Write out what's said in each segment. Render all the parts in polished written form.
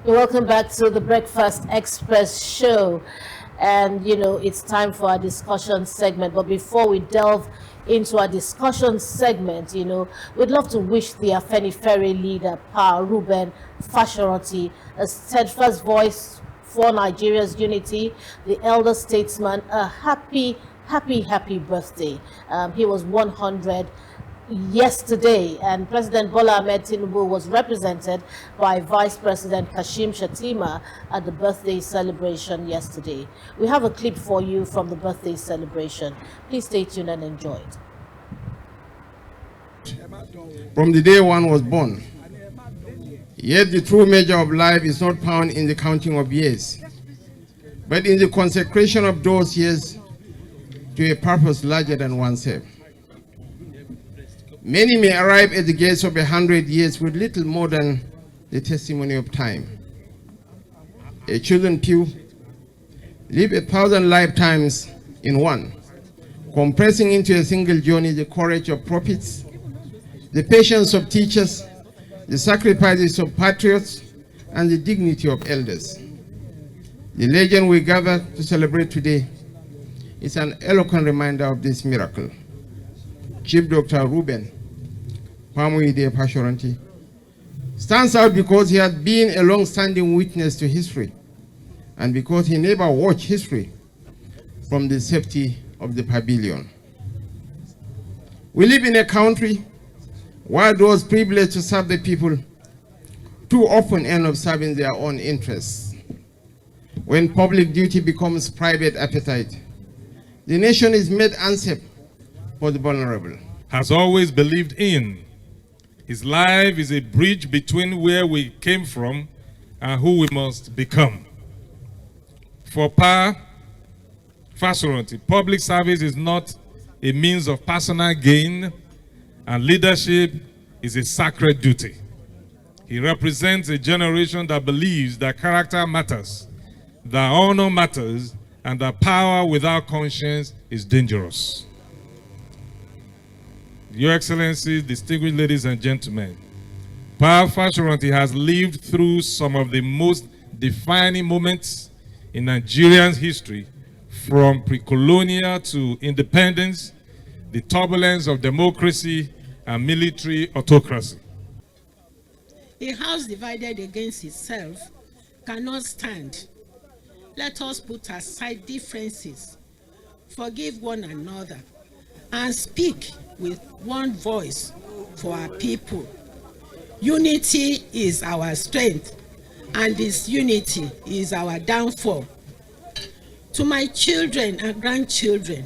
Welcome back to the Breakfast Express show. And it's time for our discussion segment. But before we delve into our discussion segment, we'd love to wish the Afenifere leader, Pa Ruben Fashoranti, a steadfast voice for Nigeria's unity, the elder statesman, a happy birthday. He was 100 yesterday, and President Bola Ahmed Tinubu was represented by Vice President Kashim Shettima at the birthday celebration yesterday. We have a clip for you from the birthday celebration. Please stay tuned and enjoy it. From the day one was born, yet the true measure of life is not found in the counting of years, but in the consecration of those years to a purpose larger than oneself. Many may arrive at the gates of 100 years with little more than the testimony of time. A chosen few live 1,000 lifetimes in one, compressing into a single journey the courage of prophets, the patience of teachers, the sacrifices of patriots, and the dignity of elders. The legend we gather to celebrate today is an eloquent reminder of this miracle. Chief Dr. Ruben Fashoranti stands out because he has been a long-standing witness to history and because he never watched history from the safety of the pavilion. We live in a country where those privileged to serve the people too often end up serving their own interests. When public duty becomes private appetite, the nation is made unsafe for the vulnerable. Has always believed in. His life is a bridge between where we came from and who we must become. For Pa Fashoranti, public service is not a means of personal gain, and leadership is a sacred duty. He represents a generation that believes that character matters, that honor matters, and that power without conscience is dangerous. Your Excellencies, distinguished ladies and gentlemen, Pa Fashoranti has lived through some of the most defining moments in Nigerian history, from pre-colonial to independence, the turbulence of democracy and military autocracy. A house divided against itself cannot stand. Let us put aside differences, forgive one another, and speak with one voice for our people. Unity is our strength, and this unity is our downfall. To my children and grandchildren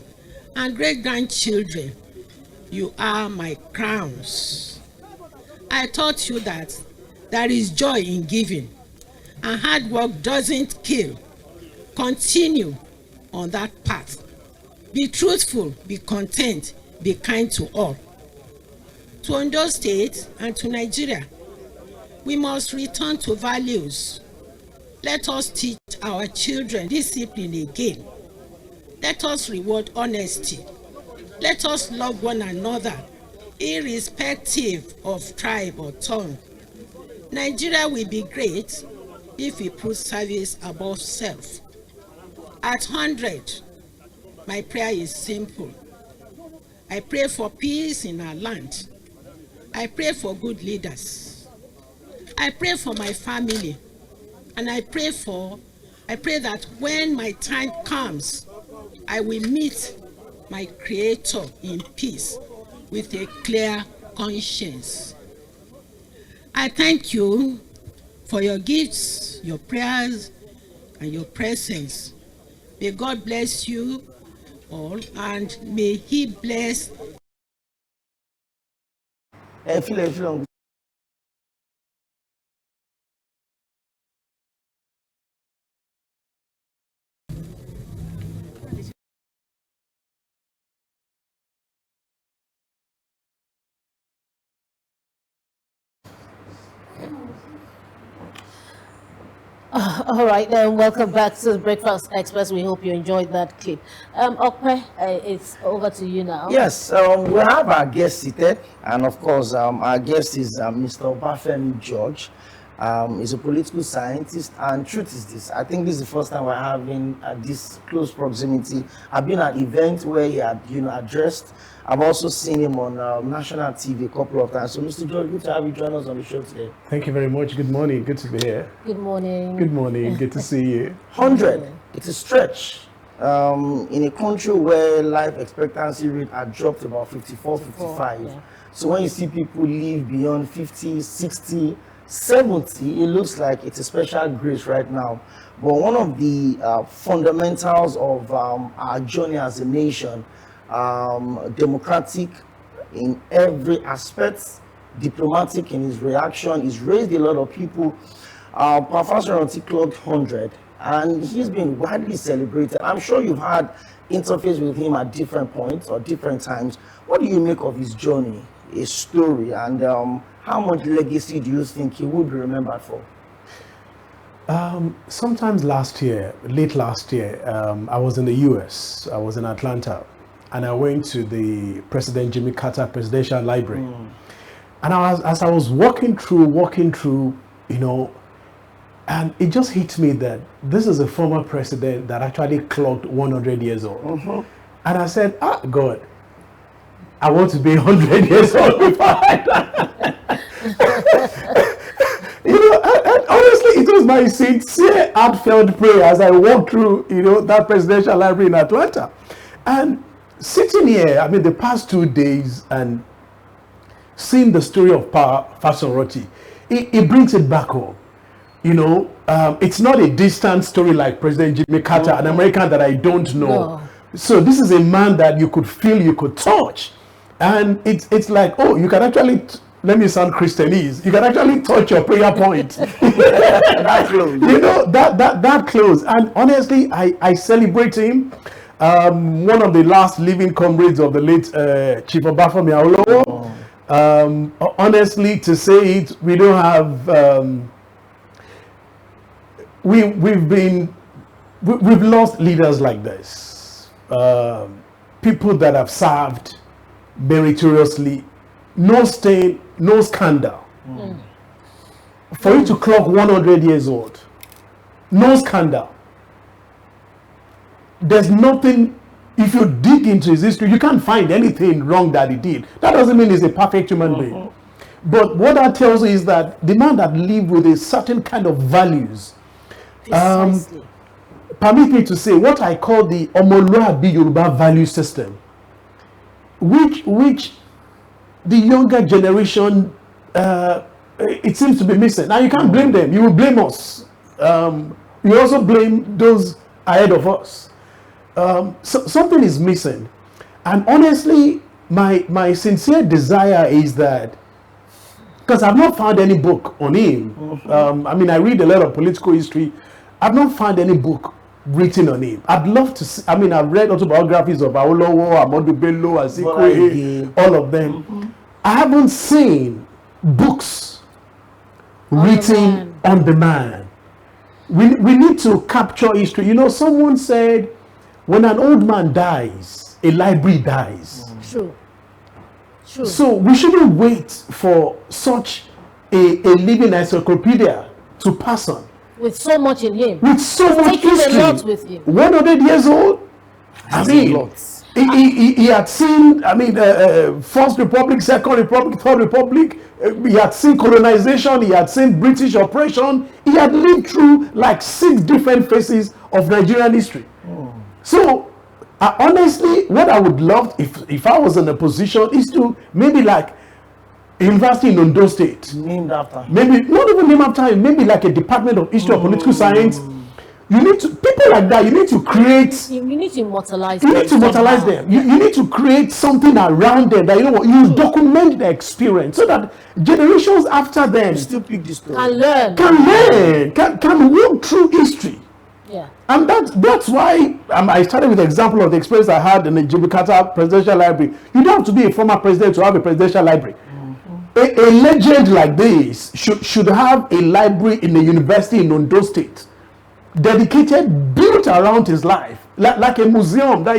and great-grandchildren, you are my crowns. I taught you that there is joy in giving, and hard work doesn't kill. Continue on that path. Be truthful, be content, be kind to all. To Ondo State and to Nigeria, we must return to values. Let us teach our children discipline again. Let us reward honesty. Let us love one another, irrespective of tribe or tongue. Nigeria will be great if we put service above self. At 100, my prayer is simple. I pray for peace in our land. I pray for good leaders. I pray for my family. And I pray that when my time comes, I will meet my Creator in peace with a clear conscience. I thank you for your gifts, your prayers, and your presence. May God bless you all, and may He bless. All right, then welcome back to the Breakfast Express. We hope you enjoyed that clip. Okwe, it's over to you now. Yes, we have our guest seated, and of course, our guest is Mr. Obafemi George. He's a political scientist, and truth is this: I think this is the first time we're having this close proximity. I've been at events where he had, addressed. I've also seen him on national TV a couple of times. So, Mr. George, good to have you join us on the show today. Thank you very much. Good morning. Good to be here. Good morning. Good morning. Good to see you. 100. It's a stretch. In a country where life expectancy rate had dropped to about 54, 55. Yeah. So when you see people live beyond 50, 60, 70, it looks like it's a special grace right now. But one of the fundamentals of our journey as a nation, democratic in every aspect, diplomatic in his reaction, he's raised a lot of people. Professor Oronti clocked 100, and he's been widely celebrated. I'm sure you've had interface with him at different points or different times. What do you make of his journey, his story, and how much legacy do you think he would be remembered for? Sometimes late last year, I was in the US. I was in Atlanta, and I went to the President Jimmy Carter Presidential Library. And as I was walking through, and it just hit me that this is a former president that actually clocked 100 years old. And I said, God, I want to be 100 years old before I die. And honestly, it was my sincere, heartfelt prayer as I walked through, that presidential library in Atlanta. And sitting here, the past 2 days, and seeing the story of Professor Oronti, it brings it back home. It's not a distant story like President Jimmy Carter, an American that I don't know. No. So this is a man that you could feel, you could touch. And it's like, you can actually, let me sound Christianese, you can actually touch your prayer point. That close. That close. And honestly, I celebrate him. One of the last living comrades of the late Chief Obafemi Awolowo. Honestly, to say it, we don't have... We've lost leaders like this, people that have served meritoriously, no stain, no scandal. For you to clock 100 years old, no scandal. There's nothing, if you dig into his history, you can't find anything wrong that he did. That doesn't mean he's a perfect human being. But what that tells you is that the man that lived with a certain kind of values, Precisely. permit me to say what I call the Omoluabi Yoruba value system, which the younger generation, it seems to be missing. Now you can't blame them. You will blame us. You also blame those ahead of us. So something is missing. And honestly, my sincere desire is that, because I've not found any book on him. I read a lot of political history. I've not found any book written on him. I'd love to see, I've read autobiographies of Awolowo, Ahmadu Bello, Azikiwe, all of them. I haven't seen books written on the man. We need to capture history. Someone said, when an old man dies, a library dies. True. So we shouldn't wait for such a living encyclopedia to pass on. With so much in him. With so much Taking history. a lot with him. 100 years old. He had seen, First Republic, Second Republic, Third Republic. He had seen colonization. He had seen British oppression. He had lived through like 6 different phases of Nigerian history. So, honestly, what I would love if I was in a position is to maybe like a university in Ondo State. Named after. Maybe, not even named after him, maybe like a department of history or political science. You need to, people like that, you need to create. You need to immortalize You them. need to immortalize them. You need to create something around them that, you document the experience so that generations after them Still pick this story. And learn. can walk through history. Yeah. And that's why I started with the example of the experience I had in the Jimmy Carter Presidential Library. You don't have to be a former president to have a presidential library. A legend like this should have a library in a university in Ondo State, dedicated, built around his life, like a museum that,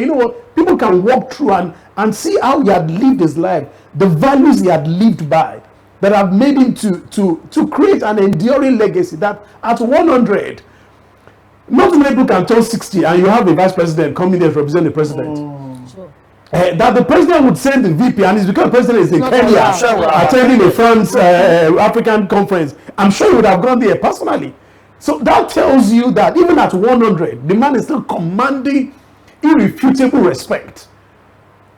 people can walk through and see how he had lived his life, the values he had lived by. that have made him to create an enduring legacy that at 100, not many people can turn 60 and you have a vice president coming there to represent the president. Sure. That the president would send the VP, and it's because the president is in Not Kenya allowed. attending a France African conference. I'm sure he would have gone there personally. So that tells you that even at 100, the man is still commanding irrefutable respect.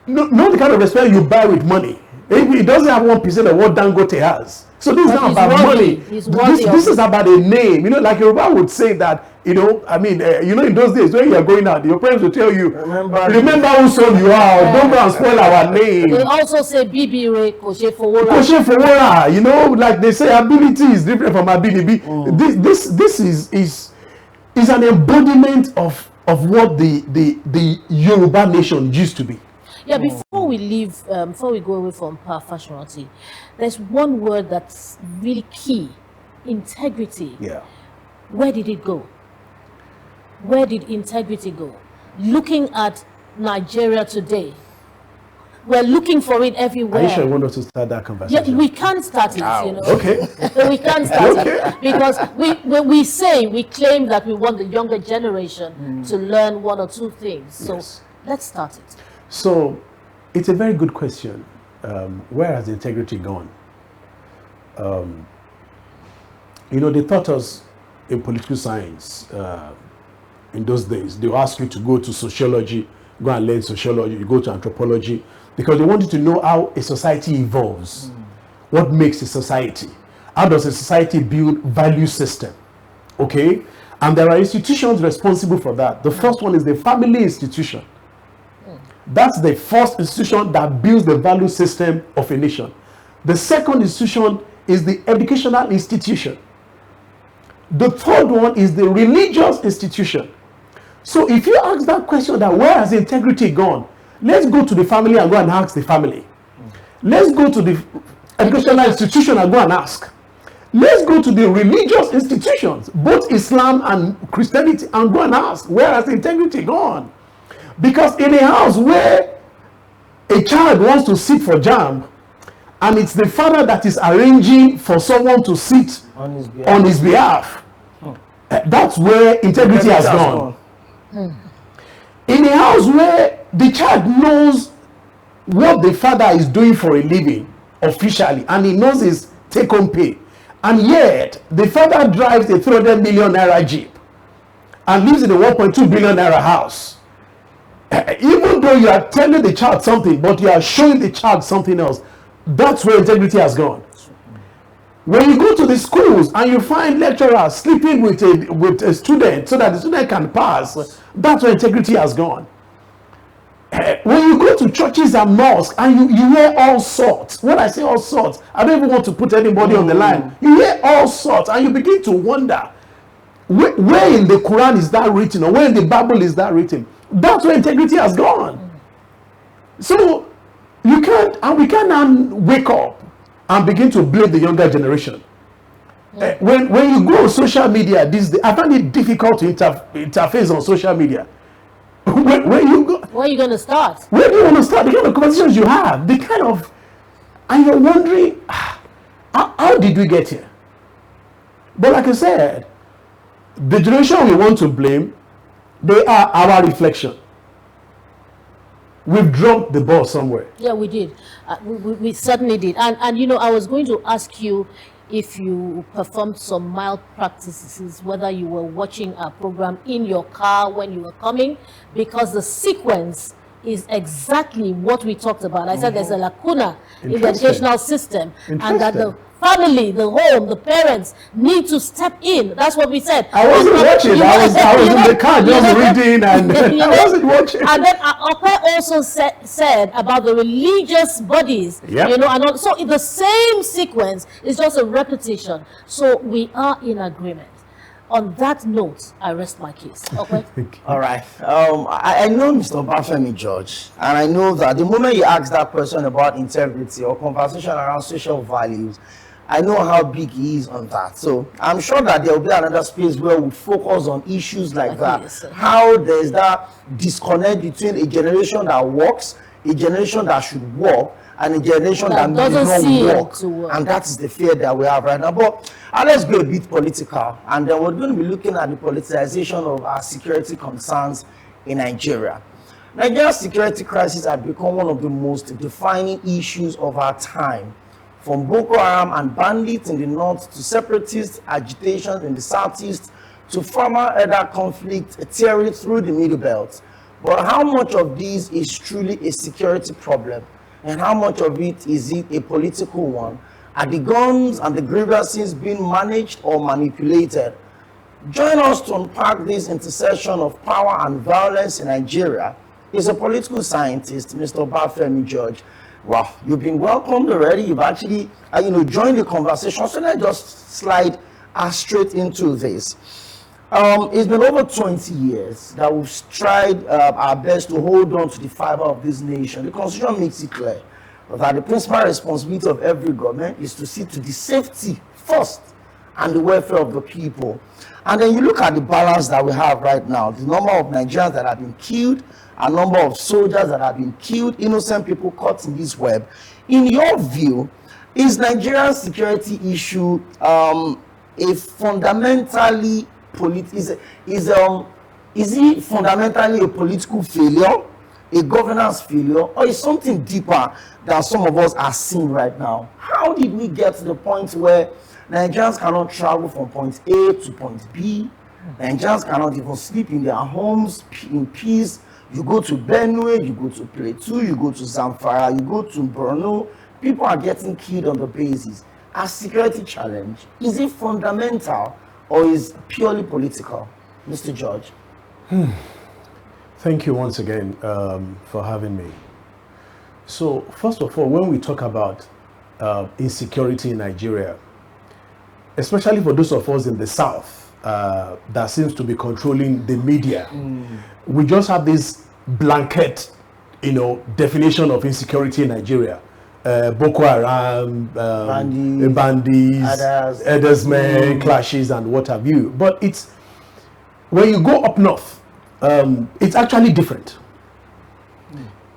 Not the kind of respect you buy with money. He doesn't have 1% of what Dangote has. So this is But not he's about worthy. money. He's worthy This of is about a name. You know, like Yoruba would say that, you know, I mean, you know, in those days when you're going out, your parents will tell you, remember whose son you are. Don't go and spoil our name. They also say Bibi Re Koshe Fowora. Koshe Fowora, you know, like they say, ability is different from ability. This is an embodiment of what the Yoruba nation used to be. Yeah, before we leave, before we go away from power fashionality, there's one word that's really key: integrity. Yeah. Where did it go? Where did integrity go? Looking at Nigeria today, we're looking for it everywhere. Are you sure you want us to start that Yeah, conversation? we can't start it, you know. Okay. We can't start Okay. it because we claim that we want the younger generation to learn one or two things. So Yes. let's start it. So, it's a very good question. Where has integrity gone? You know, they taught us in political science in those days. They ask you to go to sociology, go and learn sociology, you go to anthropology, because they want you to know how a society evolves. What makes a society? How does a society build value system? Okay? And there are institutions responsible for that. The first one is the family institution. That's the first institution that builds the value system of a nation. The second institution is the educational institution. The third one is the religious institution. So if you ask that question, that where has integrity gone? Let's go to the family and go and ask the family. Let's go to the educational institution and go and ask. Let's go to the religious institutions, both Islam and Christianity, and go and ask, where has integrity gone? Because in a house where a child wants to sit for jam, and it's the father that is arranging for someone to sit on his behalf, that's where integrity has gone. In a house where the child knows what the father is doing for a living officially, and he knows his take-home pay, and yet the father drives a 300 million naira jeep and lives in a 1.2 billion naira house, even though you are telling the child something, but you are showing the child something else, that's where integrity has gone. When you go to the schools and you find lecturers sleeping with a student so that the student can pass, that's where integrity has gone. When you go to churches and mosques and you hear all sorts, when I say all sorts, I don't even want to put anybody on the line. You hear all sorts and you begin to wonder, where in the Quran is that written, or where in the Bible is that written? That's where integrity has gone. So you can't, and we can't now wake up and begin to blame the younger generation. When you go on social media these days, I find it difficult to interface on social media. Where you go, Where are you going to start? where do you want to start? The kind of conversations you have, the kind of, and you're wondering, how did we get here? But like I said, the generation we want to blame, they are our reflection. We've dropped the ball somewhere. Yeah, we did. We certainly did. And you know, I was going to ask you if you performed some mild practices, whether you were watching our program in your car when you were coming, because the sequence is exactly what we talked about. I said there's a lacuna in the Interesting. educational system, and that the Interesting. family, the home, the parents need to step in. That's what we said. I wasn't And- watching. you I know- was in the car you just know- reading, and you I know- wasn't watching. And then Ope also said about the religious bodies, Yep. you know, and so in the same sequence is just a repetition. So we are in agreement. On that note, I rest my case. Okay. All right. I know Mr. Bafemi George, and I know that the moment you ask that question about integrity or conversation around social values, I know how big he is on that. So I'm sure that there will be another space where we focus on issues like that. Yes, sir. How there's that disconnect between a generation that works, a generation that should work, and a generation That that doesn't may see not it work. to work. And that is the fear that we have right now. But let's go a bit political, and then we're going to be looking at the politicization of our security concerns in Nigeria. Nigeria's security crisis has become one of the most defining issues of our time. From Boko Haram and bandits in the north to separatist agitation in the southeast to farmer elder conflict tearing through the Middle Belt. But how much of this is truly a security problem, and how much of it is it a political one? Are the guns and the grievances being managed or manipulated? Join us to unpack this intersection of power and violence in Nigeria is a political scientist, Mr. Obafemi George. Wow, you've been welcomed already. You've actually, joined the conversation. So let's just slide straight into this. It's been over 20 years that we've tried our best to hold on to the fiber of this nation. The Constitution makes it clear that the principal responsibility of every government is to see to the safety first and the welfare of the people. And then you look at the balance that we have right now, the number of Nigerians that have been killed, a number of soldiers that have been killed, innocent people caught in this web. In your view, is Nigeria's security issue a fundamentally is it fundamentally a political failure, a governance failure, or is something deeper that some of us are seeing right now? How did we get to the point where Nigerians cannot travel from point A to point B? Nigerians cannot even sleep in their homes in peace. You go to Benue, you go to Plateau, you go to Zamfara, you go to Borno, people are getting killed on the basis. A security challenge, is it fundamental or is purely political? Mr. George. Thank you once again for having me. So first of all, when we talk about insecurity in Nigeria, especially for those of us in the South that seems to be controlling the media, we just have this blanket, definition of insecurity in Nigeria. Boko Haram, bandits, herdsmen, clashes, and what have you. But it's when you go up north, it's actually different.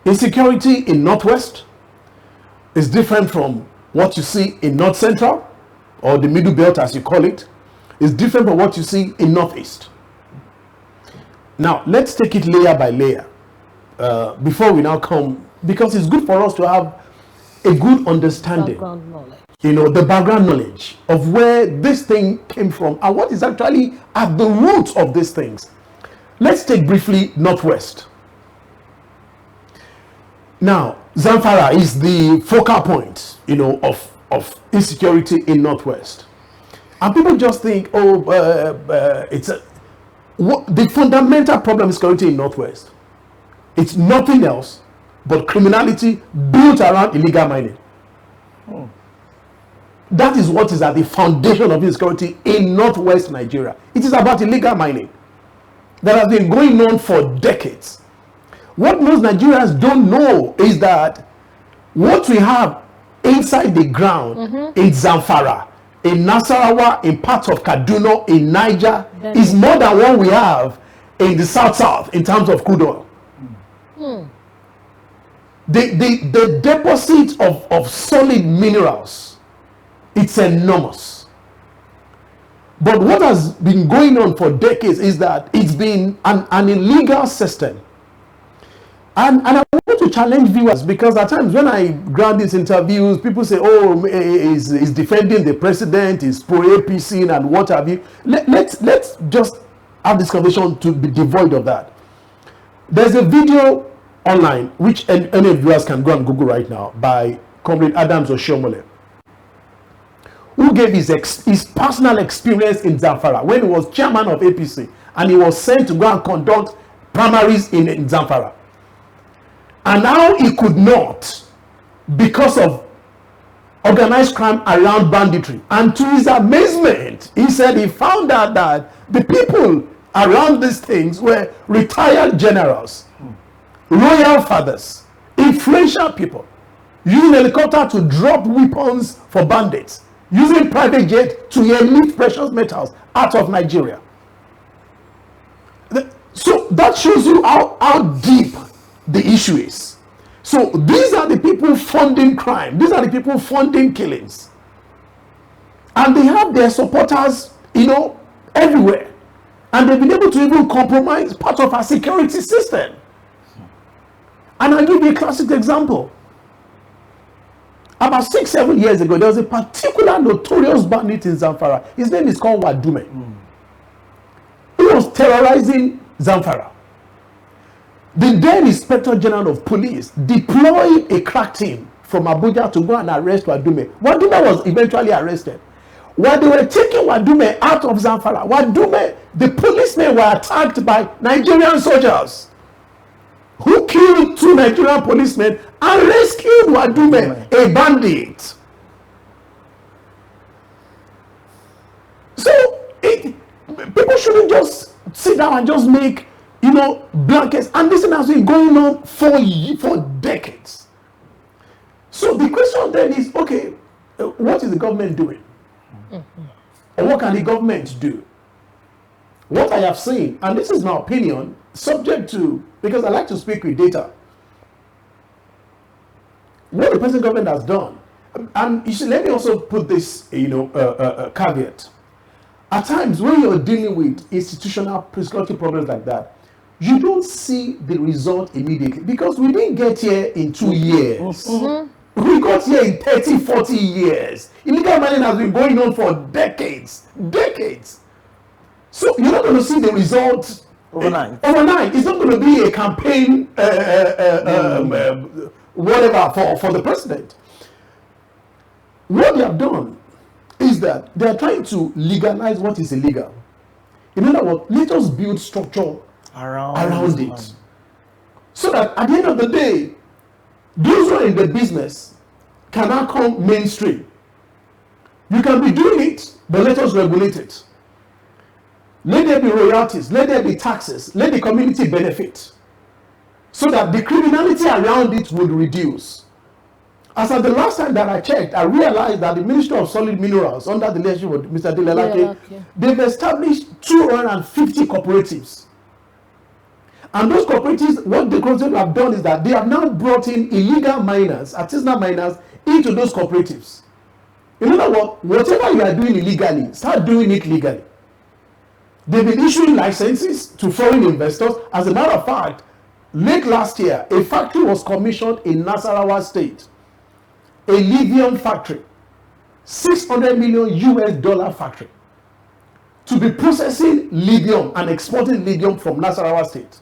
Insecurity in Northwest is different from what you see in North Central, or the Middle Belt as you call it. It's different from what you see in Northeast. Now, let's take it layer by layer before we now come, because it's good for us to have a good understanding, the background knowledge of where this thing came from and what is actually at the root of these things. Let's take briefly Northwest. Now, Zamfara is the focal point, of insecurity in Northwest. And people just think, the fundamental problem is security in Northwest. It's nothing else but criminality built around illegal mining. That is what is at the foundation of insecurity in Northwest Nigeria. It is about illegal mining that has been going on for decades. What most Nigerians don't know is that what we have inside the ground in Zamfara, in Nasarawa, in parts of Kaduna, in Niger, is more than what we have in the South in terms of crude oil. The deposit of solid minerals, it's enormous. But what has been going on for decades is that it's been an illegal system. And I want to challenge viewers, because at times when I grab these interviews, people say, he's defending the president, he's pro-APC and what have you. Let's just have this conversation to be devoid of that. There's a video online, which any viewers can go and Google right now, by Comrade Adams Oshiomhole, who gave his personal experience in Zamfara when he was chairman of APC and he was sent to go and conduct primaries in Zamfara. And now he could not, because of organized crime around banditry. And to his amazement, he said he found out that the people around these things were retired generals, royal fathers, influential people, using helicopter to drop weapons for bandits, using private jet to emit precious metals out of Nigeria. So that shows you how deep the issue is. So these are the people funding crime. These are the people funding killings. And they have their supporters, everywhere. And they've been able to even compromise part of our security system. And I'll give you a classic example. About 6-7 years ago, there was a particular notorious bandit in Zamfara. His name is called Wadume. He was terrorizing Zamfara. The then Inspector General of Police deployed a crack team from Abuja to go and arrest Wadume. Wadume was eventually arrested. While they were taking Wadume out of Zamfara, the policemen were attacked by Nigerian soldiers who killed 2 Nigerian policemen and rescued Wadume, a bandit. So people shouldn't just sit down and just make blankets. And this has been going on for decades. So the question then is, okay, what is the government doing? And what can the government do? What I have seen, and this is my opinion, subject to, because I like to speak with data, what the present government has done, and you see, let me also put this, caveat. At times, when you're dealing with institutional security problems like that, you don't see the result immediately, because we didn't get here in 2 years. We got here in 30, 40 years. Illegal mining has been going on for decades. So you're not going to see the result overnight. It's not going to be a campaign, whatever, for the president. What they have done is that they are trying to legalize what is illegal. In other words, let us build structure around it. So that at the end of the day, those who are in the business cannot come mainstream. You can be doing it, but let us regulate it. Let there be royalties, let there be taxes, let the community benefit, so that the criminality around it would reduce. As at the last time that I checked, I realized that the Ministry of Solid Minerals, under the leadership of Mr. Delelake, they've established 250 cooperatives. And those cooperatives, what the cooperatives have done is that they have now brought in illegal miners, artisanal miners, into those cooperatives. In other words, whatever you are doing illegally, start doing it legally. They've been issuing licenses to foreign investors. As a matter of fact, late last year, a factory was commissioned in Nasarawa State, a lithium factory, $600 million factory, to be processing lithium and exporting lithium from Nasarawa State,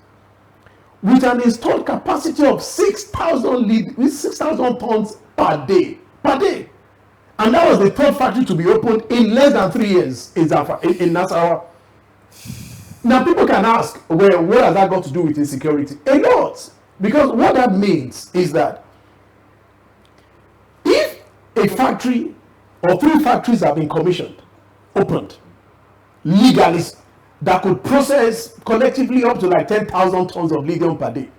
with an installed capacity of 6,000 tons per day. And that was the third factory to be opened in less than 3 years in Nasarawa. Now people can ask, well, what has that got to do with insecurity? A lot. Because what that means is that if a factory or 3 factories have been commissioned, opened, legally, that could process collectively up to like 10,000 tons of lithium per day.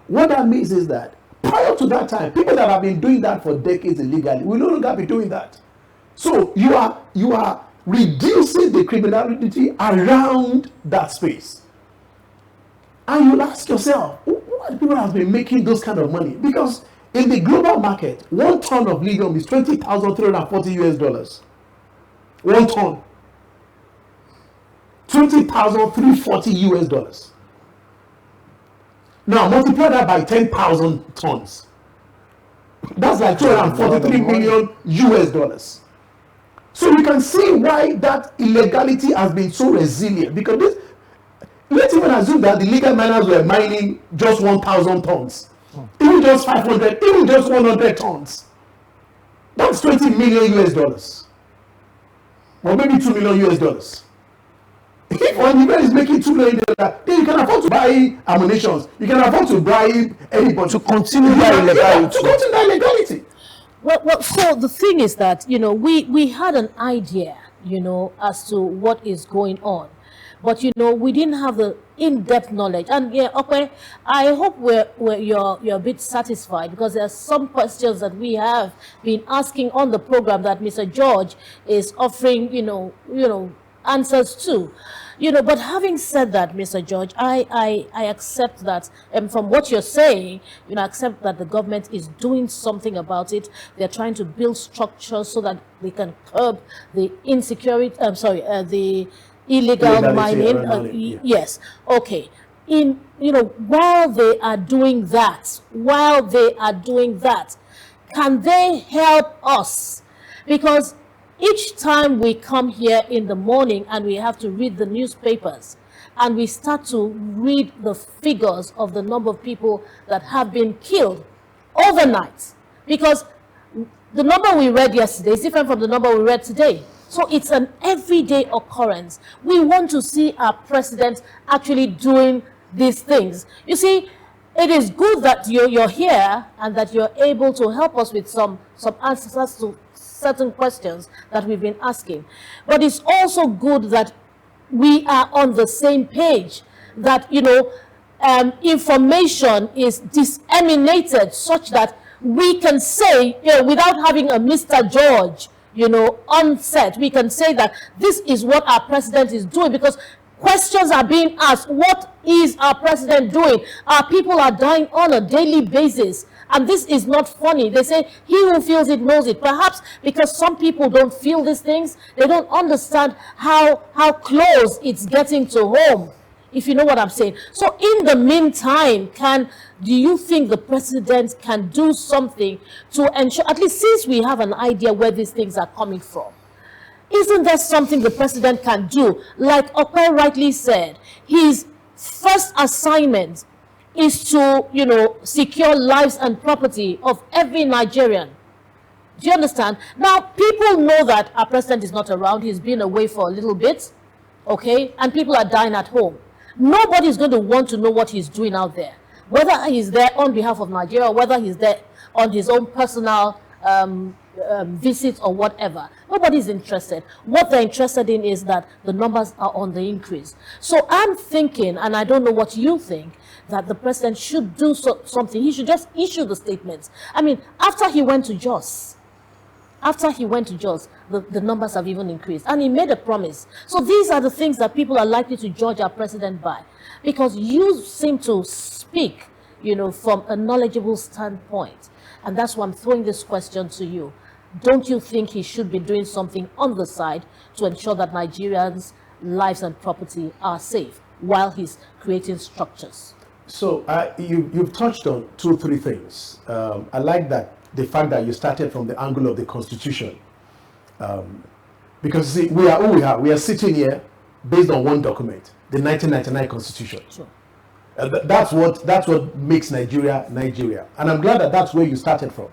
What that means is that prior to that time, people that have been doing that for decades illegally will no longer be doing that. So you are reducing the criminality around that space. And you'll ask yourself, what people have been making those kind of money? Because in the global market, 1 ton of lithium is $20,340. 1 ton. $20,340. Now multiply that by 10,000 tons. That's like $243 million. So you can see why that illegality has been so resilient. Because let's even assume that the legal miners were mining just 1,000 tons, even just 500, even just 100 tons. That's $20 million, or maybe $2 million. If one man is making $2 million, then you can afford to buy ammunition. You can afford to bribe anybody to continue that illegality. Well, so the thing is that, we had an idea, as to what is going on. But, we didn't have the in-depth knowledge. And, okay, I hope you're a bit satisfied, because there are some questions that we have been asking on the program that Mr. George is offering, answers to. But having said that, Mr. George, I accept that, and from what you're saying, I accept that the government is doing something about it. They're trying to build structures so that they can curb the insecurity, the illegal Illegality mining. around mining, yeah. Yes. Okay. While they are doing that, can they help us? Because each time we come here in the morning and we have to read the newspapers and we start to read the figures of the number of people that have been killed overnight, because the number we read yesterday is different from the number we read today. So it's an everyday occurrence. We want to see our president actually doing these things. You see, it is good that you're here and that you're able to help us with some answers to certain questions that we've been asking. But it's also good that we are on the same page, that, information is disseminated such that we can say, without having a Mr. George, on set, we can say that this is what our president is doing, because questions are being asked. What is our president doing? Our people are dying on a daily basis. And this is not funny. They say, he who feels it knows it. Perhaps because some people don't feel these things, they don't understand how close it's getting to home, if you know what I'm saying. So in the meantime, do you think the president can do something to ensure, at least since we have an idea where these things are coming from, isn't there something the president can do? Like Okwe rightly said, his first assignment is to, secure lives and property of every Nigerian. Do you understand? Now, people know that our president is not around. He's been away for a little bit, okay? And people are dying at home. Nobody's going to want to know what he's doing out there, whether he's there on behalf of Nigeria or whether he's there on his own personal visit or whatever. Nobody's interested. What they're interested in is that the numbers are on the increase. So I'm thinking, and I don't know what you think, that the president should do something. He should just issue the statements. I mean, after he went to Jos, the numbers have even increased. And he made a promise. So these are the things that people are likely to judge our president by. Because you seem to speak, from a knowledgeable standpoint. And that's why I'm throwing this question to you. Don't you think he should be doing something on the side to ensure that Nigerians' lives and property are safe while he's creating structures? So you've touched on 2-3 things. I like the fact that you started from the angle of the Constitution. Because see, we are who we are. We are sitting here based on one document, the 1999 Constitution. Sure. That's what makes Nigeria, Nigeria. And I'm glad that that's where you started from.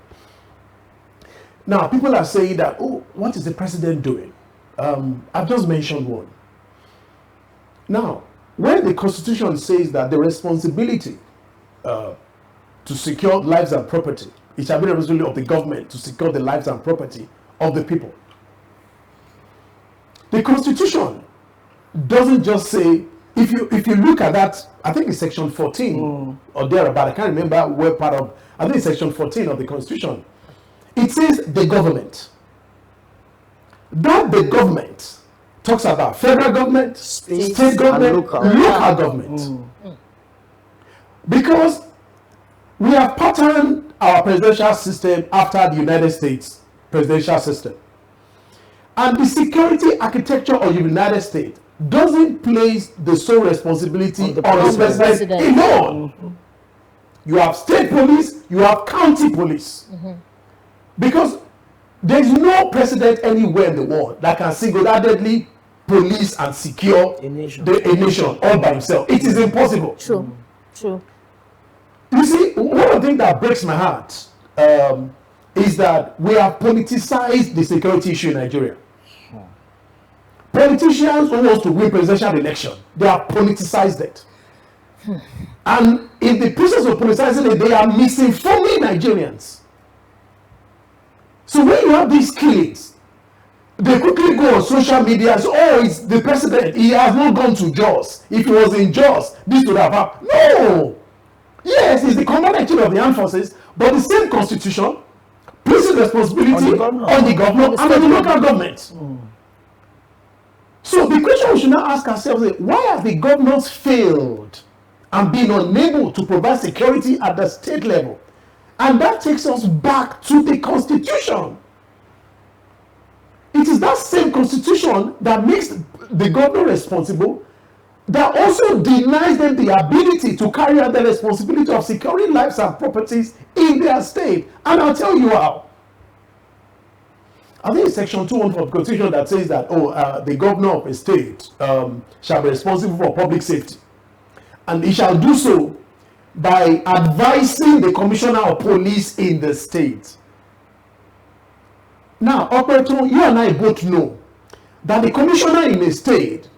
Now, people are saying that, oh, what is the president doing? I've just mentioned one. Now, when the Constitution says that the responsibility to secure lives and property, it shall be the responsibility of the government to secure the lives and property of the people. The Constitution doesn't just say, if you look at that, I think it's section 14 or thereabout, I can't remember where part of, I think it's section 14 of the Constitution. It says the government. That the government talks about federal government, state government, local government. Because we have patterned our presidential system after the United States presidential system. And the security architecture of the United States doesn't place the sole responsibility on the president alone. You have state police, you have county police. Because there is no president anywhere in the world that can single-handedly police and secure a nation all by himself. It is impossible. True. You see, one of the things that breaks my heart is that we have politicized the security issue in Nigeria. Politicians who want to win presidential election, they have politicized it. And in the process of politicizing it, they are misinforming Nigerians. So when you have these killings, they quickly go on social media and say, oh, it's the president, he has not gone to Jos. If he was in Jos, this would have happened. No! Yes, he's the commander-in-chief of the armed forces, but the same constitution places responsibility on the governor and on the local government. So the question we should now ask ourselves is, why have the governors failed and been unable to provide security at the state level? And that takes us back to the Constitution. It is that same Constitution that makes the governor responsible, that also denies them the ability to carry out the responsibility of securing lives and properties in their state. And I'll tell you how. I think it's section 214 of the Constitution that says that, the governor of a state shall be responsible for public safety. And he shall do so by advising the commissioner of police in the state. Now, Operator, you and I both know that the commissioner in a state,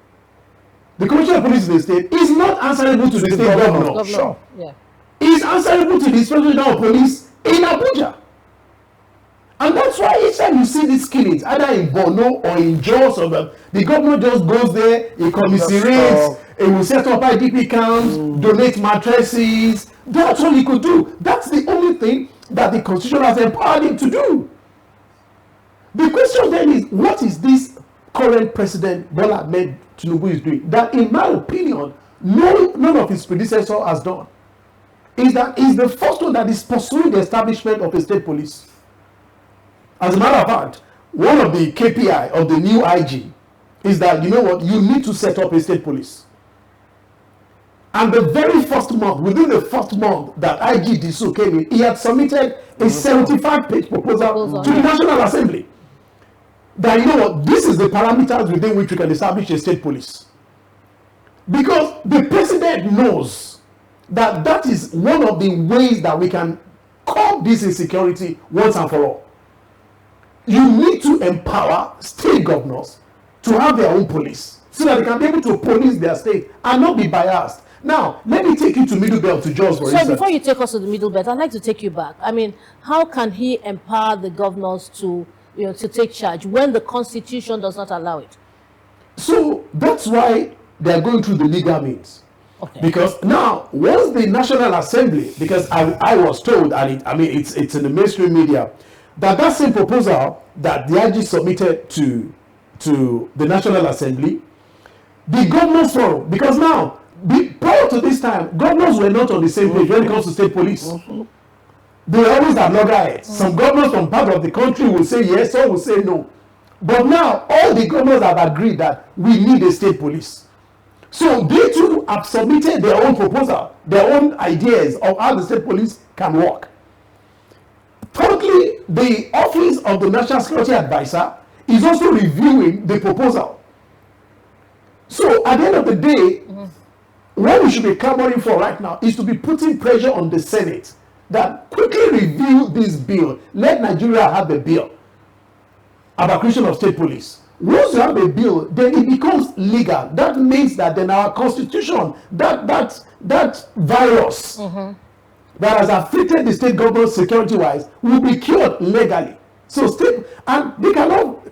the commissioner of police in the state, is not answerable to the state governor. Sure. Yeah. He is answerable to the inspector general of police in Abuja. And that's why each time you see these killings, either in Borno or in Jos, or the governor just goes there, he commiserates, he will set up IDP camps, donate mattresses. That's all he could do. That's the only thing that the Constitution has empowered him to do. The question then is, what is this current president, Bola Ahmed Tinubu, is doing that, in my opinion, none of his predecessor has done? Is that he's the first one that is pursuing the establishment of a state police. As a matter of fact, one of the KPI of the new IG is that, you know what, you need to set up a state police. And the very first month, within the first month that IG Diso came in, he had submitted a 75-page proposal to the National Assembly. That, you know what, this is the parameters within which we can establish a state police. Because the president knows that that is one of the ways that we can curb this insecurity once and for all. You need to empower state governors to have their own police so that they can be able to police their state and not be biased. Now, let me take you to Middle Belt, to Jos, for instance. So before you take us to the Middle Belt, I'd like to take you back. I mean, how can he empower the governors to, to take charge when the Constitution does not allow it? So that's why they're going through the legal means. Okay. Because now, once the National Assembly, because I was told, and it's in the mainstream media, that same proposal that the IG submitted to the National Assembly, the governors forum, because now, prior to this time, governors were not on the same page when it comes to state police. They were always at loggerheads. Some governors from part of the country will say yes, some will say no. But now, all the governors have agreed that we need a state police. So they too have submitted their own proposal, their own ideas of how the state police can work. Thirdly, the Office of the National Security Advisor is also reviewing the proposal. So at the end of the day, what we should be clamoring for right now is to be putting pressure on the Senate that quickly review this bill. Let Nigeria have a bill about creation of state police. Once you have a bill, then it becomes legal. That means that then our constitution, that virus that has affected the state government security-wise will be cured legally. So and they cannot,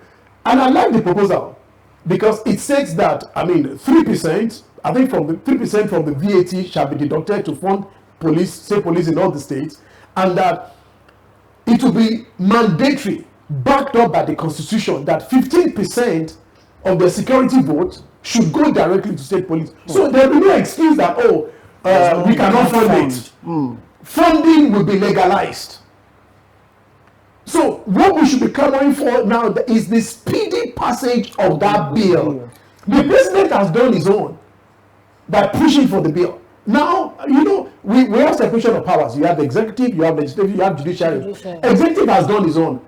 and I like the proposal because it says that, 3%, I think from the 3% from the VAT shall be deducted to fund state police in all the states, and that it will be mandatory, backed up by the Constitution, that 15% of the security vote should go directly to state police. So there will be no excuse that, we cannot fund it. Funding will be legalized. So what we should be clamoring for now is the speedy passage of that bill. The president has done his own by pushing for the bill. Now, we have separation of powers. You have the executive, you have legislative, you have judiciary. Executive has done his own.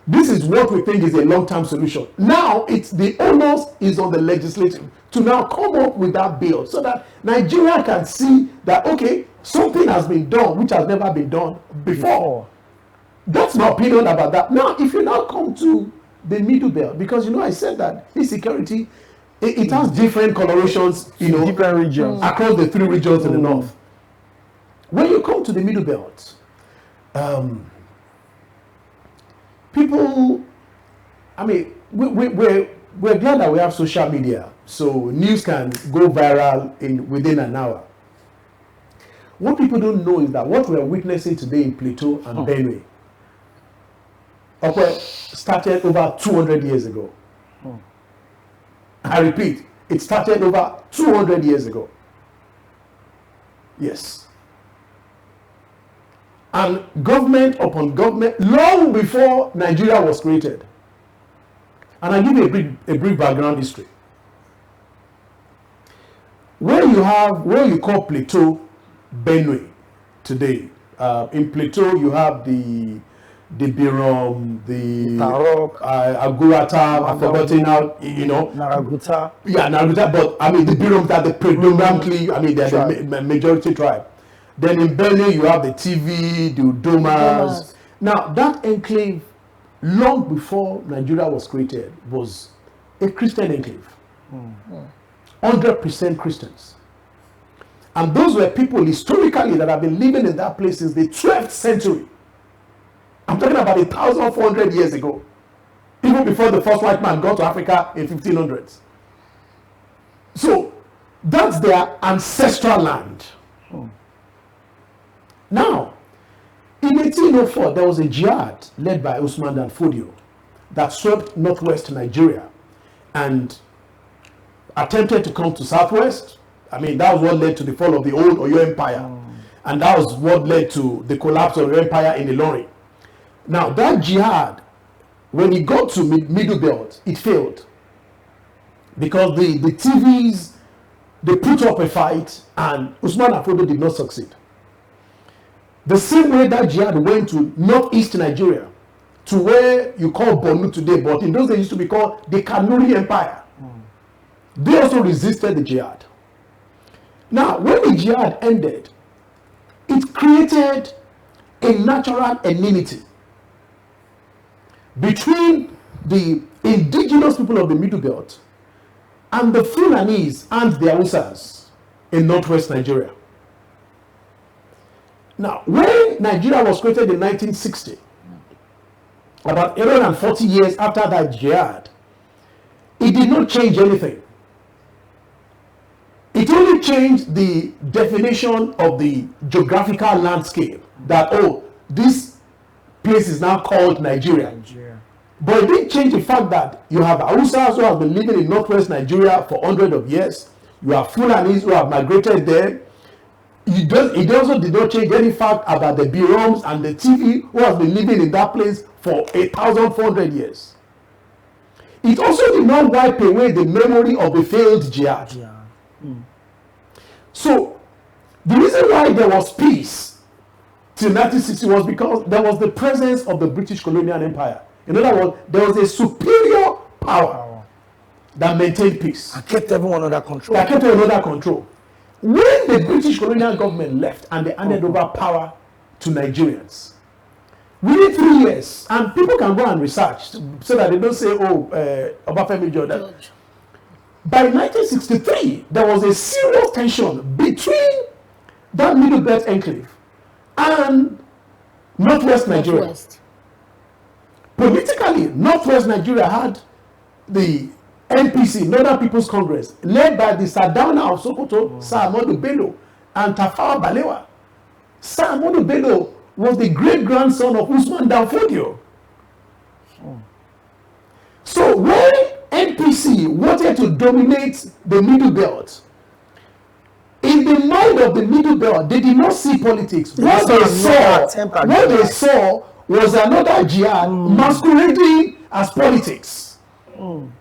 This is what we think is a long-term solution. Now, the onus is on the legislative to now come up with that bill so that Nigeria can see that, okay, something has been done which has never been done before. That's my opinion about that. Now, if you now come to the Middle Belt, because, I said that insecurity, it has different colorations, different regions across the three regions in the north. When you come to the Middle Belt, people, we're glad that we have social media, so news can go viral within an hour. What people don't know is that what we are witnessing today in Plateau and Benue started over 200 years ago. I repeat, it started over 200 years ago. Yes. And government upon government, long before Nigeria was created. And I'll give you a brief background history. Where you call Plateau, Benue today, in Plateau you have the Birom, the Tarok, Agurata, I've forgotten now, you know. Naraguta. Yeah, Naraguta, but I mean the Biroms are the predominantly, I mean they're the majority tribe. Then in Benue you have the TV, the Udomas. Now that enclave, long before Nigeria was created, was a Christian enclave. 100% Christians. And those were people historically that have been living in that place since the 12th century. I'm talking about 1,400 years ago. Even before the first white man got to Africa in 1500s. So that's their ancestral land. Now, in 1804, there was a jihad led by Usman Dan Fodio that swept northwest Nigeria and attempted to come to southwest. I mean, that was what led to the fall of the old Oyo Empire. And that was what led to the collapse of the empire in Ilorin. Now, that jihad, when it got to Middle Belt, it failed. Because the TVs, they put up a fight and Usman Dan Fodio did not succeed. The same way that jihad went to northeast Nigeria, to where you call Borno today, but in those days it used to be called the Kanuri Empire. They also resisted the jihad. Now, when the jihad ended, it created a natural enmity between the indigenous people of the Middle Belt and the Fulanis and the Hausas in northwest Nigeria. Now, when Nigeria was created in 1960, about 140 years after that jihad, it did not change anything. It only changed the definition of the geographical landscape that, oh, this place is now called Nigeria. But it didn't change the fact that you have Hausas who have been living in northwest Nigeria for hundreds of years. You have Fulanis who have migrated there. It also did not change any fact about the Biroms and the TV who have been living in that place for 1,400 years. It also did not wipe away the memory of the failed jihad. So, the reason why there was peace till 1960 was because there was the presence of the British colonial empire. In other words, there was a superior power that maintained peace. And kept everyone under control. That kept everyone under control. When the British colonial government left and they handed over power to Nigerians, within 3 years, and people can go and research so that they don't say, oh, Obafemi Jordan. By 1963, there was a serious tension between that Middle Belt enclave and northwest Nigeria. Northwest. Politically, northwest Nigeria had the NPC, Northern People's Congress, led by the Sardauna of Sokoto, Sir Ahmadu Bello, and Tafawa Balewa. Sir Ahmadu Bello was the great-grandson of Usman Dan Fodio. So when NPC wanted to dominate the Middle Belt, in the mind of the Middle Belt, they did not see politics. What they saw was another jihad masquerading as politics. And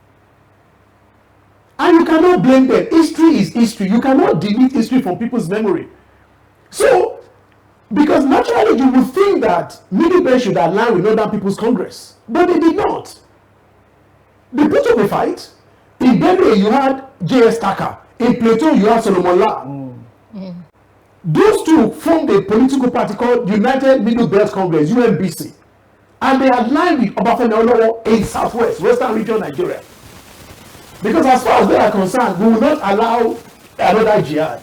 you cannot blame them. History is history. You cannot delete history from people's memory. So, because naturally you would think that Middle Belt should align with Northern People's Congress. But they did not. They put up a fight. In Benue, you had J.S. Taka. In Plateau, you had Solomon La. Those two formed a political party called United Middle Belt Congress, UMBC. And they aligned with Obafemi Awolowo in Southwest, Western Region, Nigeria. Because as far as they are concerned, we will not allow another jihad.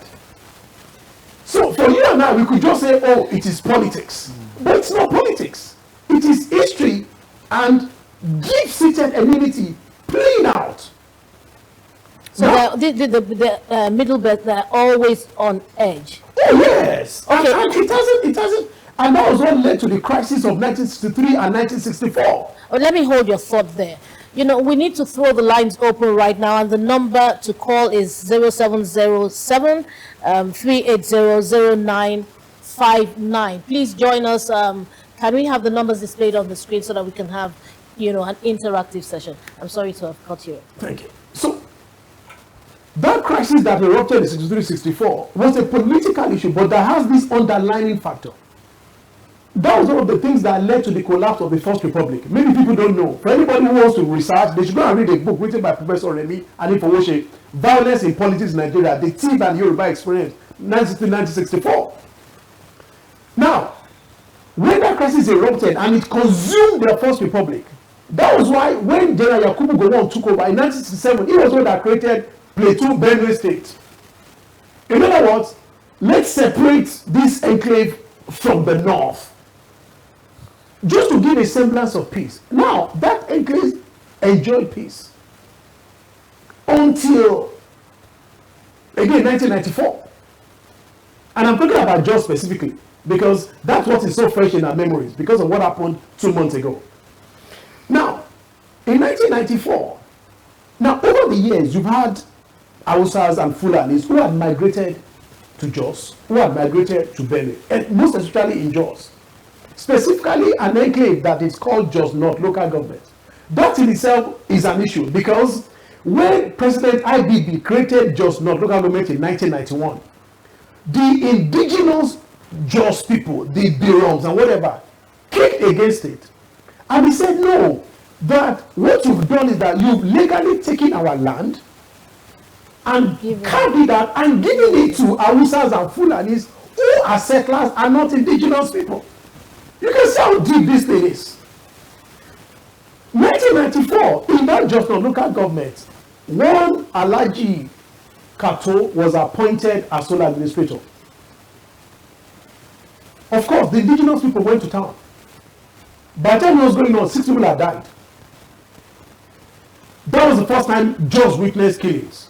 So for you and I, we could just say, oh, it is politics. But it's not politics. It is history and deep-seated enmity playing out. So the Middle Belt, they're always on edge. Oh yes. Okay. And it hasn't. And that was what led to the crisis of 1963 and 1964. Oh, let me hold your thought there. you know, we need to throw the lines open right now, and the number to call is 0707 3800959. Please join us. Can we have the numbers displayed on the screen so that we can have, you know, an interactive session? I'm sorry to have cut you. Thank you. So, that crisis that erupted in 63-64 was a political issue, but that has this underlying factor. That was one of the things that led to the collapse of the First Republic. Many people don't know. For anybody who wants to research, they should go and read a book written by Professor Remi Anifowose, Violence in Politics in Nigeria, the Tiv and Yoruba Experience, 1964. Now, when that crisis erupted and it consumed the First Republic, that was why when General Yakubu Gowon took over in 1967, he was the one that created Plateau Benue State. In other words, let's separate this enclave from the north, just to give a semblance of peace. Now, that enclave enjoyed peace until, again, 1994. And I'm talking about Jos specifically, because that's what is so fresh in our memories, because of what happened 2 months ago. Now, in 1994, now over the years, you've had Hausas and Fulanis who had migrated to Jos, who had migrated to Benue, and most especially in Jos. Specifically, an enclave that is called Jos North local government. That in itself is an issue, because when President IBB created Jos North local government in 1991, the indigenous Jos people, the Biroms and whatever, kicked against it. And he said, no, that what you've done is that you've legally taken our land and carved it out and given it to Hausas and Fulanis who are settlers and not indigenous people. You can see how deep this thing is. 1994, in that Jos North local government, one Alhaji Kato was appointed as sole administrator. Of course, the indigenous people went to town. By the time it was going on, 6 people had died. That was the first time Jos witnessed killings.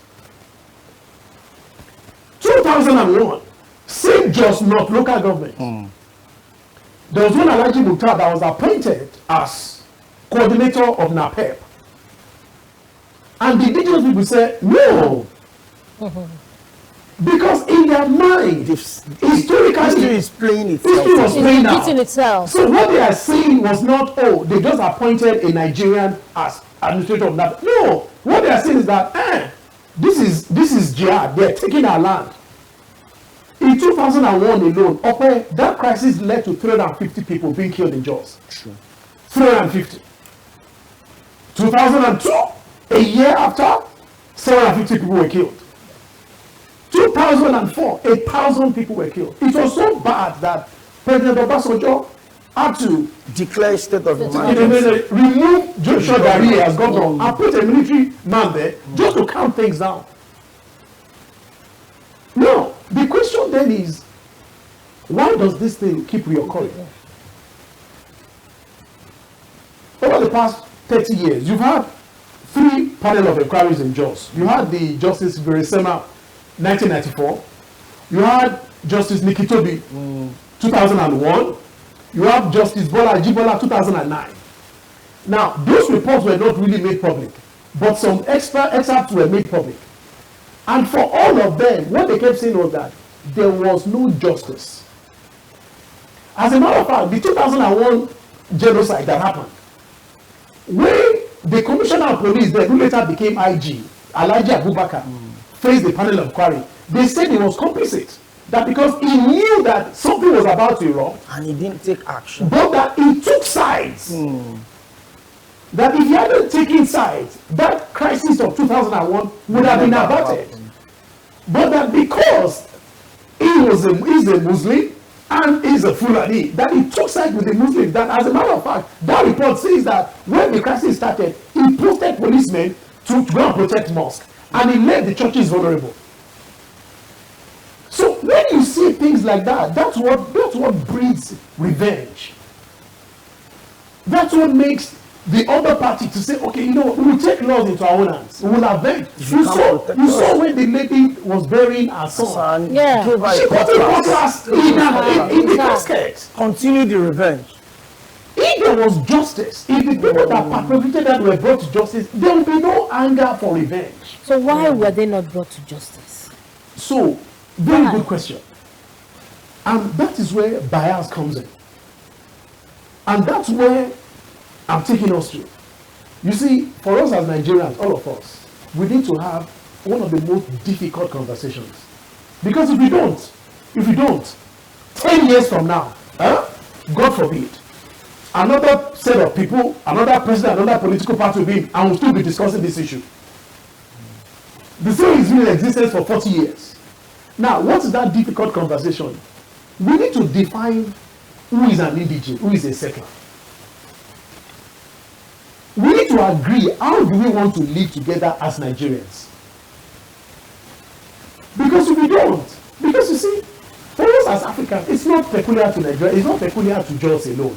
2001, same Jos North local government. There was one Alhaji Mukhtar that was appointed as coordinator of NAPEP. And the indigenous people said, no. Because in their mind, historically, history is playing itself. history was playing out. It's itself. So what they are saying was not, oh, they just appointed a Nigerian as administrator of NAPEP. No, what they are saying is that, this is jihad. They are taking our land. In 2001 alone, that crisis led to 350 people being killed in Jos. True. 350. 2002, a year after, 750 people were killed. 2004, 1,000 people were killed. It was so bad that President Obasanjo had to Declare state of emergency. remove Joshua Gari as governor and put a military man there just to calm things down. Now, the question then is, why does this thing keep reoccurring? Over the past 30 years, you've had 3 panel of inquiries in Jos. You had the Justice Veresema 1994. You had Justice Nikitobi 2001. You have Justice Bola Ajibola 2009. Now, those reports were not really made public, but some excerpts were made public. And for all of them, what they kept saying was that there was no justice. As a matter of fact, the 2001 genocide that happened, when the commissioner of police then, who later became IG, Alhaji Abubakar, faced the panel of inquiry, they said he was complicit. That because he knew that something was about to erupt, And he didn't take action. but that he took sides. That if he hadn't taken sides, that crisis of 2001 would have been averted. But that because he's a Muslim and he's a Fulani, that he took sides with the Muslims. That as a matter of fact, that report says that when the crisis started, he posted policemen to go and protect mosques, and he left the churches vulnerable. So when you see things like that, that's what breeds revenge. That's what makes the other party to say, okay, you know what, we will take laws into our own hands. We will avenge. You saw when the lady was burying her son. And Yeah. gave her She a put a cutlass in the casket. Continue the revenge. If there was justice, if the people that perpetrated that were brought to justice, there will be no anger for revenge. So why were they not brought to justice? So, very Why? good question. And that is where bias comes in. And that's where I'm taking us to. You see, for us as Nigerians, all of us, we need to have one of the most difficult conversations. Because if we don't, 10 years from now, God forbid, another set of people, another president, another political party will be in, and we'll still be discussing this issue. The same has been in existence for 40 years. Now, what is that difficult conversation? We need to define who is an indigene, who is a settler. We need to agree, how do we want to live together as Nigerians? Because if we don't, because you see, for us as Africans, it's not peculiar to Nigeria, it's not peculiar to Jos alone.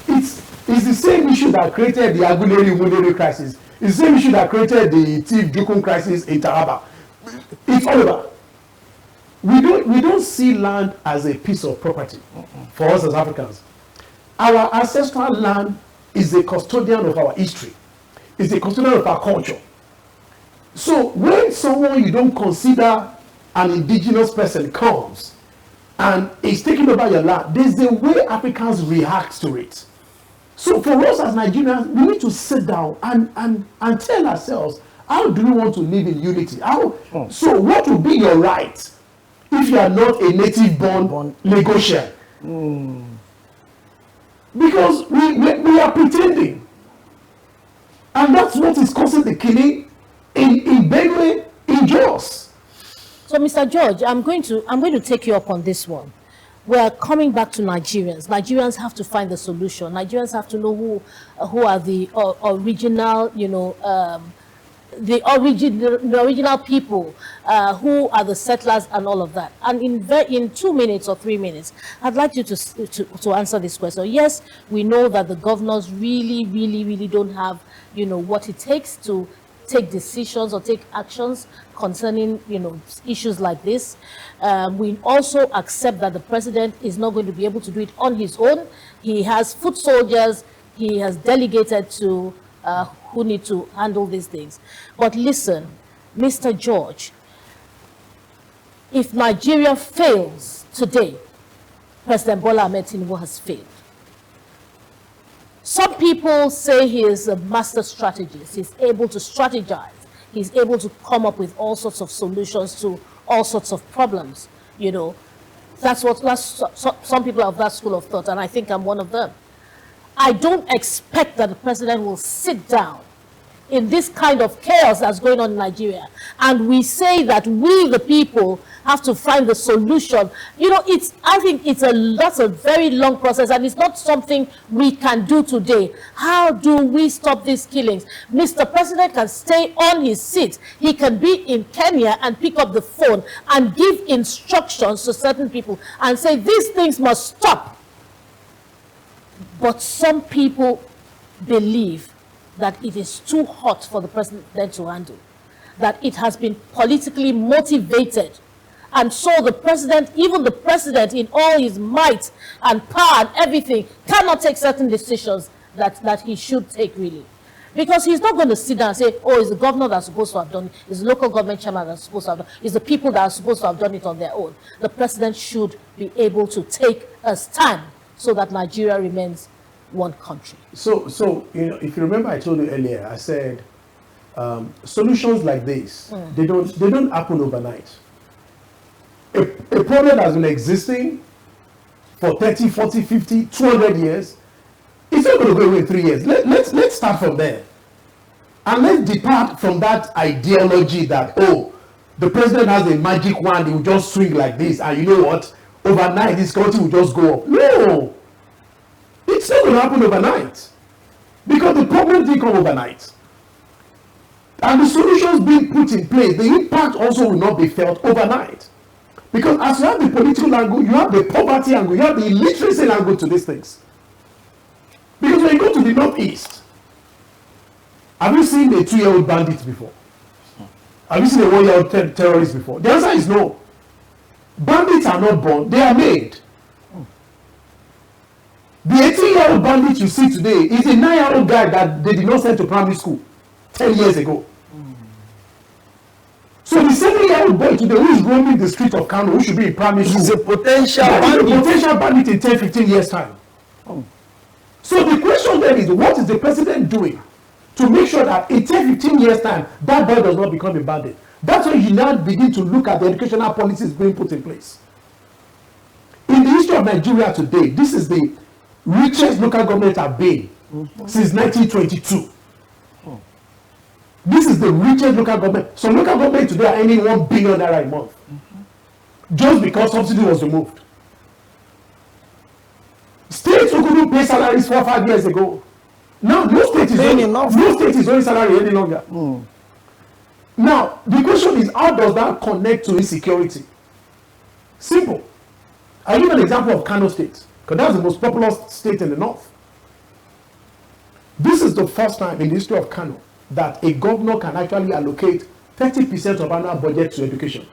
It's the same issue that created the Aguleri-Umudere crisis. It's the same issue that created the Tiv Jukun crisis in Taraba. It's all over. We don't see land as a piece of property for us as Africans. Our ancestral land is a custodian of our history. It's a custodian of our culture. So when someone you don't consider an indigenous person comes and is taking over your land, there's a way Africans react to it. So for us as Nigerians, we need to sit down and tell ourselves, how do we want to live in unity? So what will be your right if you are not a native-born Lagosian? Because we are pretending. And that's what is causing the killing in Benue, in Jos. So, Mr. George, I'm going to take you up on this one. We're coming back to Nigerians. Nigerians have to find the solution. Nigerians have to know who are the original, the original people, who are the settlers and all of that. And in 2 minutes or 3 minutes, I'd like you to answer this question. Yes, we know that the governors really don't have, what it takes to take decisions or take actions concerning, issues like this. We also accept that the president is not going to be able to do it on his own. He has foot soldiers. He has delegated to who need to handle these things. But listen, Mr. George, if Nigeria fails today, President Bola Ahmed Tinubu has failed. Some people say he is a master strategist. He's able to strategize. He's able to come up with all sorts of solutions to all sorts of problems. That's some people have that school of thought, and I think I'm one of them. I don't expect that the president will sit down in this kind of chaos that's going on in Nigeria, and we say that we, the people, have to find the solution. I think that's a very long process, and it's not something we can do today. How do we stop these killings? Mr. President can stay on his seat. He can be in Kenya and pick up the phone and give instructions to certain people and say, these things must stop. But some people believe that it is too hot for the president to handle, that it has been politically motivated. And so the president, even the president in all his might and power and everything, cannot take certain decisions that he should take, really. Because he's not going to sit down and say, oh, it's the governor that's supposed to have done it, it's the local government chairman that's supposed to have done it, it's the people that are supposed to have done it on their own. The president should be able to take a stand so that Nigeria remains one country. So if you remember, I told you earlier, I said solutions like this, they don't happen overnight. A problem that has been existing for 30, 40, 50, 200 years, it's not going to go away in 3 years. Let's start from there. And let's depart from that ideology that, oh, the president has a magic wand, he will just swing like this, and you know what? Overnight, this country will just go up. No! It's not going to happen overnight. Because the problem didn't come overnight. And the solutions being put in place, the impact also will not be felt overnight. Because as you have the political angle, you have the poverty angle, you have the illiteracy angle to these things. Because when you go to the northeast, have you seen a 2-year-old bandit before? Have you seen a 1-year-old terrorist before? The answer is no. Bandits are not born, they are made. The 18-year-old 9-year-old bandit you see today is a 9-year-old guy that they did not send to primary school 10 years ago. So the 7-year-old boy today who is roaming the street of Kano, who should be in primary school, He's a potential he's a bandit. potential bandit in 10, 15 years' time. So the question then is, what is the president doing to make sure that in 10, 15 years' time, that boy does not become a bandit? That's why you now begin to look at the educational policies being put in place. In the history of Nigeria today, this is the richest local government have been since 1922. This is the richest local government. So local government today are earning 1 billion naira a month. Just because subsidy was removed. States who couldn't pay salaries 4 or 5 years ago. Now no state is owing salary any longer. Now the question is, how does that connect to insecurity? Simple. I'll give an example of Kano State, because that's the most populous state in the north. This is the first time in the history of Kano that a governor can actually allocate 30% of annual budget to education.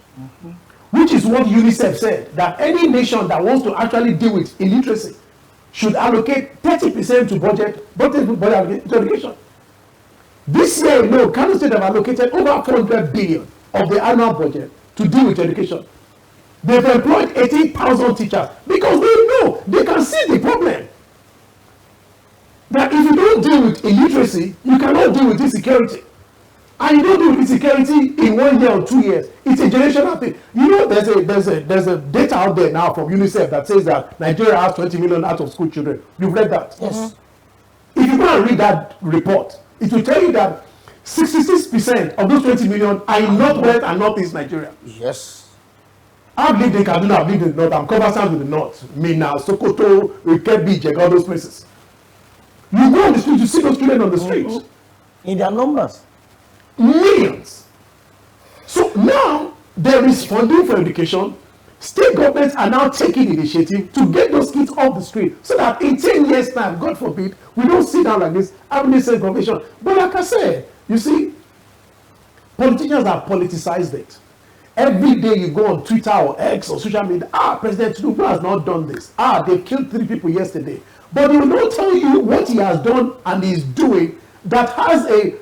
Which is what UNICEF said, that any nation that wants to actually deal with illiteracy should allocate 30% to budget to education. This year, Kano State have allocated over 400 billion of the annual budget to deal with education. They've employed 18,000 teachers because they know, they can see the problem. That if you don't deal with illiteracy, you cannot deal with insecurity. And you don't deal with insecurity in 1 year or 2 years. It's a generational thing. There's a data out there now from UNICEF that says that Nigeria has 20 million out of school children. You've read that? Yes. If you go and read that report, it will tell you that 66% of those 20 million are in Northwest and Northeast Nigeria. Yes. I've lived in Kaduna, I've lived in the North, I'm conversant with the North. Mina, Sokoto, Kebbi, Jega, all those places. You go on the street, you see those children on the streets. In their numbers. Millions. So now there is funding for education. State governments are now taking initiative to get those kids off the street so that in 10 years' time, God forbid, we don't sit down like this having this same conversation. But like I said, you see, politicians have politicized it. Every day you go on Twitter or X or social media, President Tinubu has not done this. They killed 3 people yesterday. But he will not tell you what he has done and is doing that has a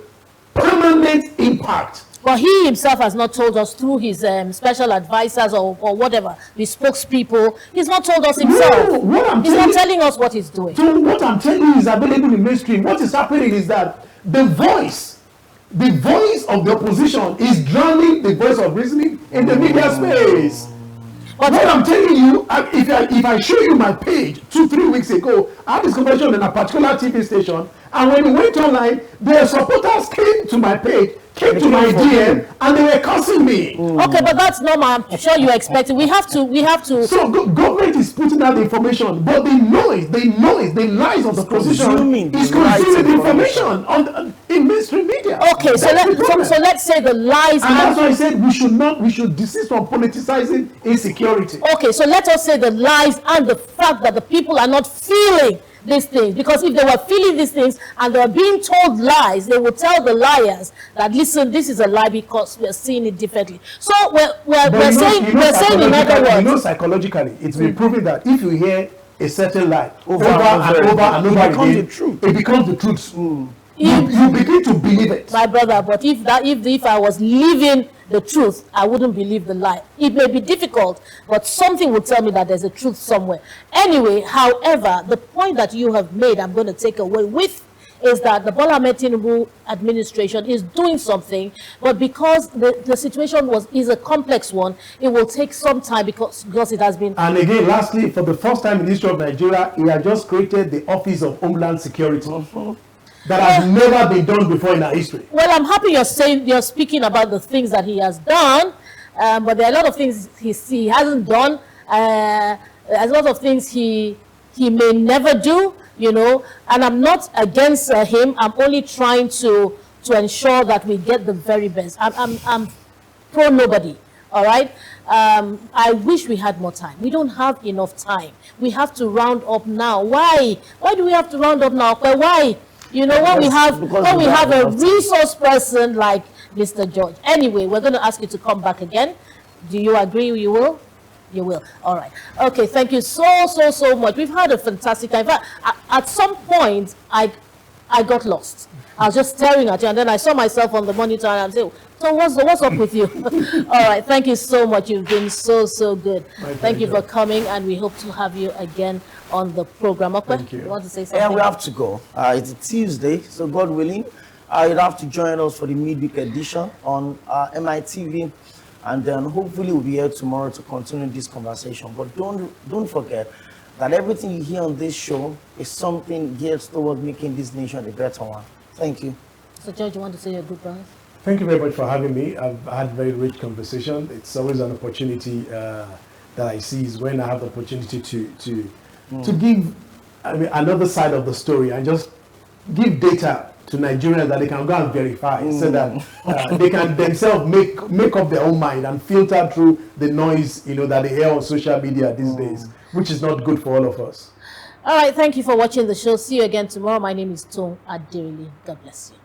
permanent impact. But he himself has not told us through his special advisors or whatever, the spokespeople. He's not told us himself. No, he's not telling us what he's doing. So what I'm telling you is available in mainstream. What is happening is that the voice of the opposition is drowning the voice of reasoning in the media space. But what I'm telling you, if I show you my page 2-3 weeks ago, I had this conversation in a particular TV station, and when we went online, their supporters came to my page, came to my DM, and they were cursing me. Okay, but that's normal. I'm sure you're expecting. We have to. So government is putting out the information, but the lies of the opposition is consuming the information in mainstream media. Okay, so let's say the lies. And that's why I said we should desist from politicizing insecurity. Okay, so let us say the lies and the fact that the people are not feeling these things, because if they were feeling these things and they were being told lies, they would tell the liars that, listen, this is a lie because we're seeing it differently. So we're saying in other words, you know, psychologically, it's been proven that if you hear a certain lie over and over again, it becomes the truth. You begin to believe it. My brother, but if I was living the truth, I wouldn't believe the lie. It may be difficult, but something would tell me that there's a truth somewhere. Anyway, however, the point that you have made, I'm going to take away with, is that the Bola Ahmed Tinubu administration is doing something, but because the situation is a complex one, it will take some time because it has been. And again, lastly, for the first time in the history of Nigeria, he has just created the Office of Homeland Security. That has never been done before in our history. Well, I'm happy you're speaking about the things that he has done, but there are a lot of things he hasn't done. There's a lot of things he may never do, you know. And I'm not against him. I'm only trying to ensure that we get the very best. I'm pro nobody. All right. I wish we had more time. We don't have enough time. We have to round up now. Why? Why do we have to round up now? Why? You know, when we have a resource person like Mr. George. Anyway, we're going to ask you to come back again. Do you agree you will? You will. All right. Okay. Thank you so much. We've had a fantastic time. In fact, at some point, I got lost. I was just staring at you, and then I saw myself on the monitor, and I said, "So what's up with you?" All right. Thank you so much. You've been so good. Thank you for coming, and we hope to have you again on the program. Okay? Thank you. You want to say something? Yeah, we have to go. It's a Tuesday, so God willing, you'd have to join us for the midweek edition on MITV, and then hopefully we'll be here tomorrow to continue this conversation. But don't forget that everything you hear on this show is something geared towards making this nation a better one. Thank you. So, George, you want to say your goodbyes? Thank you very much for having me. I've had very rich conversation. It's always an opportunity that I see is when I have the opportunity to give another side of the story and just give data to Nigerians that they can go and verify so that they can themselves make up their own mind and filter through the noise that they hear on social media these days, which is not good for all of us. All right. Thank you for watching the show. See you again tomorrow. My name is Tom Adirili. God bless you.